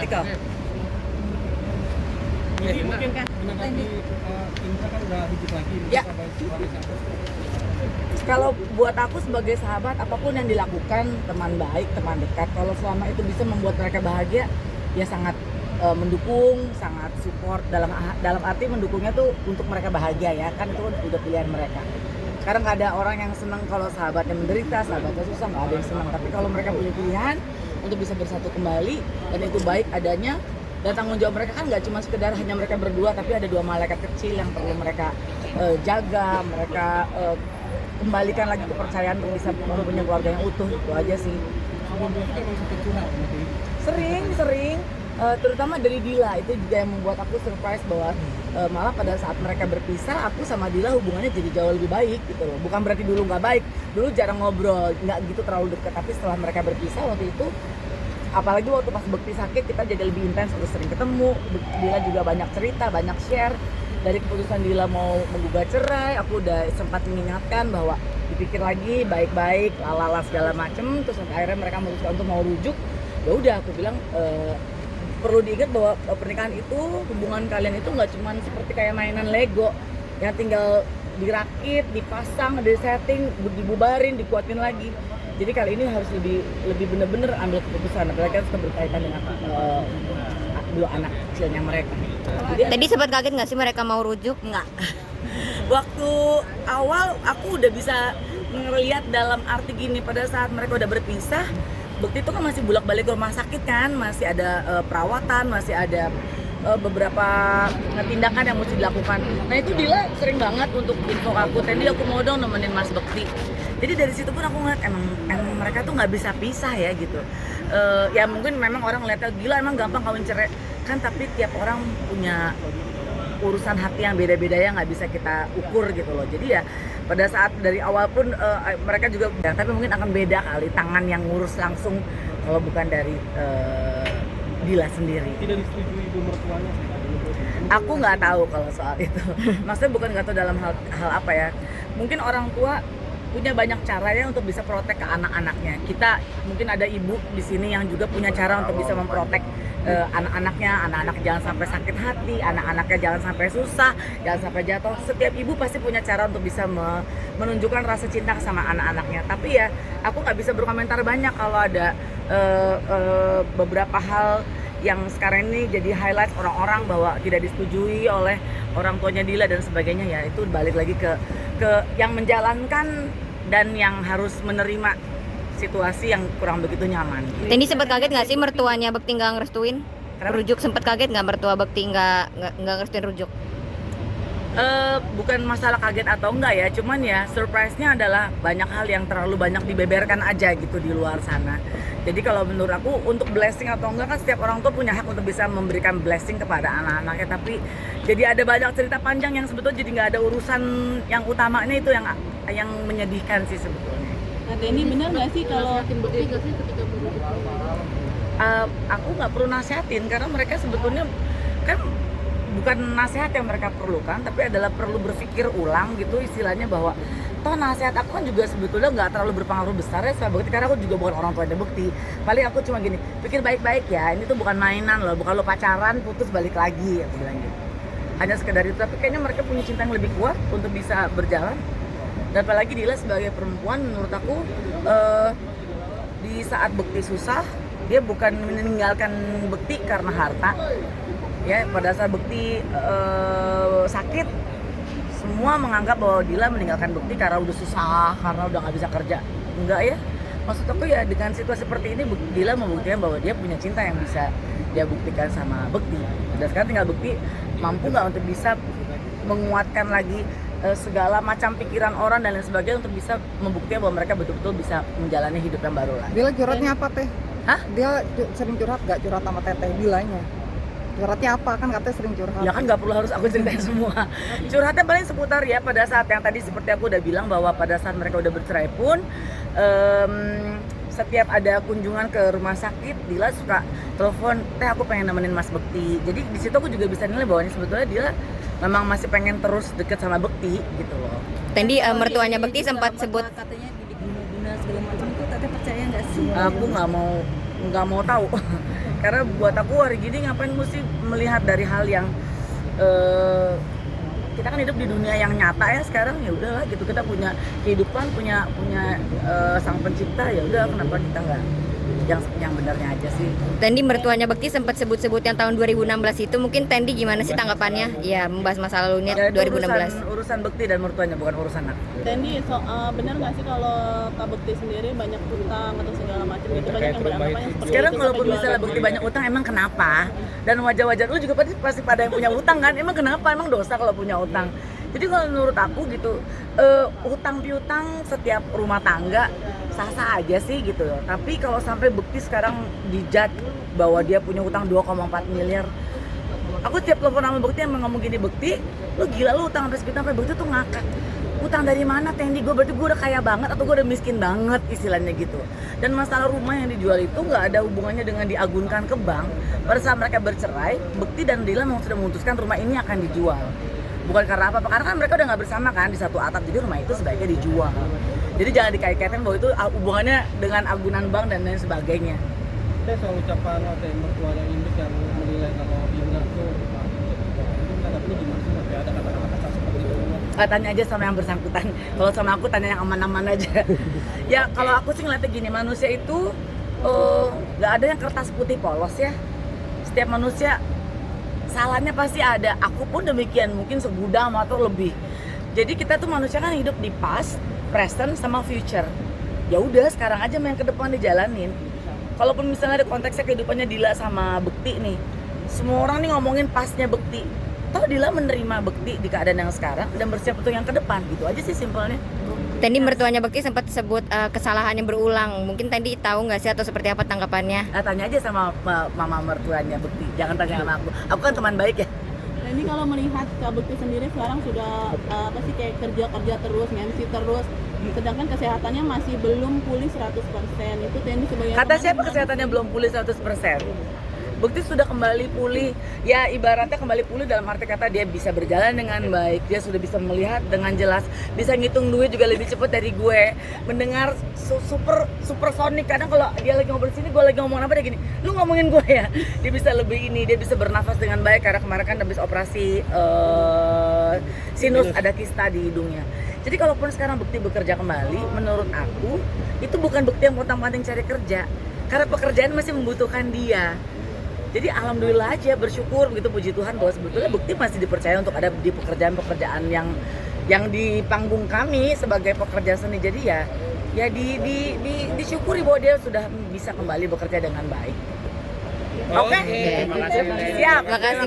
Eko. Jadi mungkin kan menanggapi Indra kan udah hidup lagi. Ya. Kalau buat aku sebagai sahabat, apapun yang dilakukan, teman baik, teman dekat, kalau selama itu bisa membuat mereka bahagia, ya sangat mendukung, sangat support. Dalam arti mendukungnya tuh untuk mereka bahagia ya, kan itu udah pilihan mereka. Sekarang nggak ada orang yang senang kalau sahabatnya menderita, sahabatnya susah, nggak ada yang senang. Tapi kalau mereka punya pilihan untuk bisa bersatu kembali dan itu baik adanya, dan tanggung jawab mereka kan nggak cuma sekedar hanya mereka berdua, tapi ada 2 malaikat kecil yang perlu mereka jaga, mereka kembalikan lagi kepercayaan untuk bisa mempunyai keluarga yang utuh. Itu aja sih. Sering terutama dari Dila, itu juga yang membuat aku surprise bahwa malah pada saat mereka berpisah, aku sama Dila hubungannya jadi jauh lebih baik gitu loh. Bukan berarti dulu nggak baik, dulu jarang ngobrol, nggak gitu terlalu dekat, tapi setelah mereka berpisah waktu itu, apalagi waktu pas Bekti sakit, kita jadi lebih intens, terus sering ketemu. Dila juga banyak cerita, banyak share. Dari keputusan Dila mau menggugat cerai, aku udah sempat mengingatkan bahwa dipikir lagi baik-baik, lalala segala macem. Terus akhirnya mereka memutuskan untuk mau rujuk. Ya udah, aku bilang perlu diingat bahwa pernikahan itu, hubungan kalian itu nggak cuma seperti kayak mainan Lego yang tinggal dirakit, dipasang, disetting, dibubarin, dikuatin lagi. Jadi kali ini harus lebih bener-bener ambil keputusan, apalagi kan sudah berkaitan dengan 2 anak kecilnya mereka. Tadi sempat kaget nggak sih mereka mau rujuk? Nggak. Waktu awal aku udah bisa ngelihat dalam arti gini, pada saat mereka udah berpisah, Bekti itu kan masih bolak-balik ke rumah sakit kan, masih ada perawatan, masih ada beberapa tindakan yang mesti dilakukan. Nah itu Dila sering banget untuk info aku, Tendi aku mau dong nemenin Mas Bekti. Jadi dari situ pun aku ngeliat emang mereka tuh nggak bisa pisah ya gitu. Ya mungkin memang orang ngeliatnya gila emang gampang kawin cerai kan, tapi tiap orang punya urusan hati yang beda-beda ya, nggak bisa kita ukur gitu loh. Jadi ya pada saat dari awal pun mereka juga, tapi mungkin akan beda kali tangan yang ngurus langsung kalau bukan dari Dila sendiri. Tidak disetujui ibu mertuanya. Aku nggak tahu kalau soal itu. Maksudnya bukan nggak tahu dalam hal apa ya. Mungkin orang tua punya banyak cara ya untuk bisa protek ke anak-anaknya. Kita mungkin ada ibu di sini yang juga punya cara untuk bisa memprotek anak-anaknya. Anak-anak jangan sampai sakit hati, anak-anaknya jangan sampai susah, jangan sampai jatuh. Setiap ibu pasti punya cara untuk bisa menunjukkan rasa cinta sama anak-anaknya. Tapi ya aku nggak bisa berkomentar banyak kalau ada beberapa hal yang sekarang ini jadi highlight orang-orang bahwa tidak disetujui oleh orang tuanya Dila dan sebagainya. Ya itu balik lagi ke yang menjalankan dan yang harus menerima situasi yang kurang begitu nyaman. Tendi sempat kaget nggak sih mertuanya Bekti nggak ngerestuin rujuk? Sempat kaget nggak mertua Bekti nggak ngerestuin rujuk? Bukan masalah kaget atau enggak ya, cuman ya surprise-nya adalah banyak hal yang terlalu banyak dibeberkan aja gitu di luar sana. Jadi kalau menurut aku untuk blessing atau enggak kan setiap orang tuh punya hak untuk bisa memberikan blessing kepada anak-anaknya, tapi jadi ada banyak cerita panjang yang sebetulnya jadi nggak ada urusan yang utamanya, itu yang menyedihkan sih sebetulnya. Nah, Denny benar nggak sih kalau aku nggak perlu nasihatin karena mereka sebetulnya kan bukan nasihat yang mereka perlukan, tapi adalah perlu berpikir ulang gitu istilahnya, bahwa toh nasihat aku kan juga sebetulnya nggak terlalu berpengaruh besar ya sama Bekti, karena aku juga bukan orang tuanya Bekti. Paling aku cuma gini, pikir baik-baik ya, ini tuh bukan mainan loh, bukan lo pacaran putus balik lagi, aku bilang gitu. Hanya sekedar itu, tapi kayaknya mereka punya cinta yang lebih kuat untuk bisa berjalan. Dan apalagi Dila sebagai perempuan, menurut aku di saat Bekti susah, dia bukan meninggalkan Bekti karena harta. Ya, pada saat Bekti sakit, semua menganggap bahwa Dila meninggalkan Bekti karena udah susah, karena udah nggak bisa kerja. Enggak ya, maksud aku ya dengan situasi seperti ini Dila membuktikan bahwa dia punya cinta yang bisa dia buktikan sama Bekti. Dan sekarang tinggal Bekti mampu nggak untuk bisa menguatkan lagi segala macam pikiran orang dan lain sebagainya untuk bisa membuktikan bahwa mereka betul-betul bisa menjalani hidup yang baru lah. Dila curhatnya apa teh? Hah? Dia sering curhat gak? Curhat sama teteh Dilanya? Curhatnya apa? Kan katanya sering curhat. Ya kan nggak perlu harus aku ceritain semua. Curhatnya paling seputar ya pada saat yang tadi seperti aku udah bilang, bahwa pada saat mereka udah bercerai pun setiap ada kunjungan ke rumah sakit, Dila suka telepon, teh aku pengen nemenin Mas Bekti. Jadi di situ aku juga bisa nilai bahwa ini sebetulnya Dila memang masih pengen terus deket sama Bekti gitu loh. Tendi mertuanya Bekti sempat sebut katanya didik guna segala macam itu, teteh percaya nggak sih? Aku nggak mau tahu. karena buat aku hari gini ngapain mesti melihat dari hal yang kita kan hidup di dunia yang nyata ya sekarang, ya udahlah gitu, kita punya kehidupan, punya sang pencipta, ya udah kenapa kita nggak yang benarnya aja sih. Tendi mertuanya Bekti sempat sebut-sebut yang tahun 2016 itu, mungkin Tendi gimana sih tanggapannya? Ya, membahas masa lalunya Ya, itu 2016. urusan Bekti dan mertuanya, bukan urusan aku. Tendi, benar nggak sih kalau Kak Bekti sendiri banyak utang atau segala macam gitu, banyak yang beranggapannya seperti Sekarang itu, kalaupun sampai misalnya jual Bekti beli. banyak utang, emang kenapa? Dan wajar-wajar, lu juga pasti pada yang punya utang kan? Emang kenapa? Emang dosa kalau punya utang? Jadi kalau menurut aku gitu, hutang piutang setiap rumah tangga sah-sah aja sih gitu loh. Tapi kalau sampai Bekti sekarang dijudge bahwa dia punya hutang 2,4 miliar, aku tiap telepon sama Bekti emang ngomong gini, Bekti, lu gila lu utang sampai segitu, sampai Bekti tuh ngakak. Utang dari mana Tendi? Gue berarti gue udah kaya banget atau gue udah miskin banget istilahnya gitu. Dan masalah rumah yang dijual itu nggak ada hubungannya dengan diagunkan ke bank. Pada saat mereka bercerai, Bekti dan Dila memang sudah memutuskan rumah ini akan dijual. Bukan karena apa-apa, karena kan mereka udah nggak bersama kan di satu atap, jadi rumah itu sebaiknya dijual. Jadi jangan dikait-kaitkan bahwa itu hubungannya dengan agunan bank dan lain sebagainya. Teh soal ucapan mertuanya Induk yang menilai kalau Indra tuh itu tanggapannya gimana sih? Masih ada kata-kata seperti itu? Tanya aja sama yang bersangkutan. Kalau sama aku tanya yang aman-aman aja. Ya kalau aku sih ngeliatnya gini, manusia itu nggak ada yang kertas putih polos ya. Setiap manusia salahnya pasti ada. Aku pun demikian, mungkin segudang atau lebih. Jadi kita tuh manusia kan hidup di past, present, sama future. Ya udah sekarang aja main ke depan dijalanin. Kalaupun misalnya ada konteksnya kehidupannya Dila sama Bekti nih, semua orang nih ngomongin pastnya Bekti. Toh Dila menerima Bekti di keadaan yang sekarang dan bersiap untuk yang ke depan, gitu aja sih simpelnya. Tendi mertuanya Bekti sempat sebut kesalahannya berulang. Mungkin Tendi tahu nggak sih atau seperti apa tanggapannya? Tanya aja sama mama mertuanya Bekti, jangan tanya sama aku. Aku kan teman baik ya. Tendi kalau melihat Kak Bekti sendiri sekarang sudah apa sih kayak kerja terus, MC terus, sedangkan kesehatannya masih belum pulih 100%. Itu Tendi sebagai Kata siapa kesehatannya belum pulih 100%? Bekti sudah kembali pulih, ya ibaratnya kembali pulih dalam arti kata dia bisa berjalan dengan baik, dia sudah bisa melihat dengan jelas, bisa ngitung duit juga lebih cepat dari gue, mendengar super sonik. Kadang kalau dia lagi ngobrol sini, gue lagi ngomong apa dia gini, lu ngomongin gue ya, dia bisa lebih ini, dia bisa bernafas dengan baik karena kemarin kan habis operasi sinus, ada kista di hidungnya. Jadi kalaupun sekarang Bekti bekerja kembali, menurut aku itu bukan Bekti yang pontang-panting cari kerja, karena pekerjaan masih membutuhkan dia. Jadi alhamdulillah aja, bersyukur begitu, puji Tuhan bahwa sebetulnya Bekti masih dipercaya untuk ada di pekerjaan-pekerjaan yang di panggung kami sebagai pekerja seni. Jadi ya disyukuri bahwa dia sudah bisa kembali bekerja dengan baik. Oke? Terima kasih. Siap. Makasih.